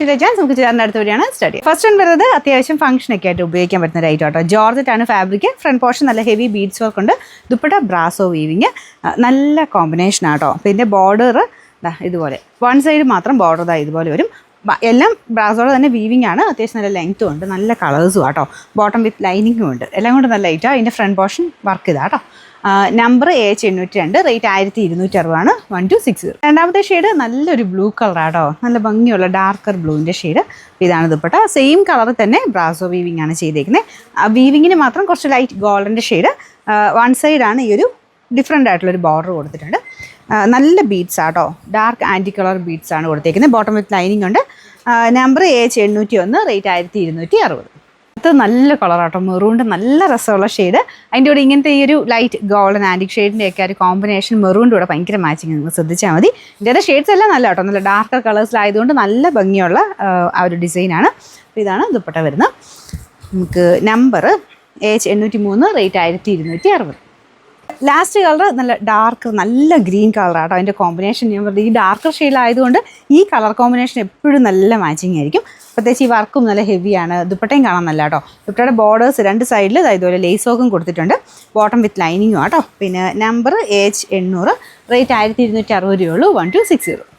നമുക്ക് ചേർന്ന അടുത്ത വഴിയാണ് സ്റ്റഡി. ഫസ്റ്റ് വൺ വരുന്നത് അത്യാവശ്യം ഫംഗ്ഷനൊക്കെ ആയിട്ട് ഉപയോഗിക്കാൻ പറ്റുന്ന ഒരു ഐറ്റം കേട്ടോ. ജോർജറ്റാണ് ഫാബ്രിക്. ഫ്രണ്ട് പോർഷൻ നല്ല ഹെവി ബീഡ്സ് വർക്ക് ഉണ്ട്. ദുപ്പട്ട ബ്രാസോ വീവിങ്, നല്ല കോമ്പിനേഷൻ ആട്ടോ. പിന്നെ ബോർഡർ ഇതുപോലെ വൺ സൈഡ് മാത്രം ബോർഡർ ഇതുപോലെ വരും. എല്ലാം ബ്രാസോടെ തന്നെ വീവിങ് ആണ്. അത്യാവശ്യം നല്ല ലെങ്ത്തും ഉണ്ട്, നല്ല കളേഴ്സും ആട്ടോ. ബോട്ടം വിത്ത് ലൈനിങ്ങും ഉണ്ട്. എല്ലാം കൊണ്ട് നല്ല ഐറ്റം. അതിൻ്റെ ഫ്രണ്ട് പോർഷൻ വർക്ക് ഇതാട്ടോ. Number AH802, rate 1260 1260. രണ്ടാമത്തെ ഷെയ്ഡ് നല്ലൊരു ബ്ലൂ കളറാട്ടോ. നല്ല ഭംഗിയുള്ള ഡാർക്കർ ബ്ലൂവിൻ്റെ ഷെയ്ഡ്. ഇതാണ് ദുപ്പട്ട. സെയിം കളറിൽ തന്നെ ബ്രാസോ വീവിങ് ആണ് ചെയ്തേക്കുന്നത്. വീവിങ്ങിന് മാത്രം കുറച്ച് ലൈറ്റ് ഗോൾഡൻ്റെ ഷെയ്ഡ്. വൺ സൈഡാണ് ഈ ഒരു ഡിഫറെൻ്റ് ആയിട്ടുള്ളൊരു ബോർഡർ കൊടുത്തിട്ടുണ്ട്. നല്ല ബീഡ്സ് ആട്ടോ. ഡാർക്ക് ആൻറ്റി കളർ ബീഡ്സ് ആണ് കൊടുത്തേക്കുന്നത്. ബോട്ടം വിത്ത് ലൈനിങ് ഉണ്ട്. Number AH801, rate 1260. അത് നല്ല കളറാട്ടോ. മെറൂണിൻ്റെ നല്ല രസമുള്ള ഷെയ്ഡ്. അതിൻ്റെ കൂടെ ഇങ്ങനത്തെ ഈ ഒരു ലൈറ്റ് ഗോൾഡൻ ആൻറ്റിക് ഷെയ്ഡിൻ്റെ ഒക്കെ ഒരു കോമ്പിനേഷൻ മെറൂണിൻ്റെ കൂടെ ഭയങ്കര മാച്ചിങ്. നിങ്ങൾ ശ്രദ്ധിച്ചാൽ മതി. ഇതിൻ്റെ ഷെയ്ഡ്സ് എല്ലാം നല്ല കേട്ടോ. നല്ല ഡാർക്കർ കളേഴ്സിലായതുകൊണ്ട് നല്ല ഭംഗിയുള്ള ആ ഒരു ഡിസൈനാണ്. അപ്പോൾ ഇതാണ് ദുപ്പട്ട വരുന്നത്. നമുക്ക് number AH803, rate 1260. Last colour നല്ല ഡാർക്ക് നല്ല ഗ്രീൻ കളറാട്ടോ. അതിൻ്റെ കോമ്പിനേഷൻ ഞാൻ പറഞ്ഞത് ഈ ഡാർക്കർ ഷെയ്ഡിലായതുകൊണ്ട് ഈ കളർ കോമ്പിനേഷൻ എപ്പോഴും നല്ല മാച്ചിങ് ആയിരിക്കും. പ്രത്യേകിച്ച് ഈ വർക്കും നല്ല ഹെവിയാണ്. ദുപ്പട്ടയും കാണാൻ നല്ല കേട്ടോ. ദുപ്പട്ടയുടെ ബോർഡേഴ്സ് രണ്ട് സൈഡിൽ ഇതുപോലെ ലേസ് വർക്കും കൊടുത്തിട്ടുണ്ട്. ബോട്ടം വിത്ത് ലൈനിങ്ങും ആട്ടോ. പിന്നെ നമ്പർ AH800, റേറ്റ് 1260 1260.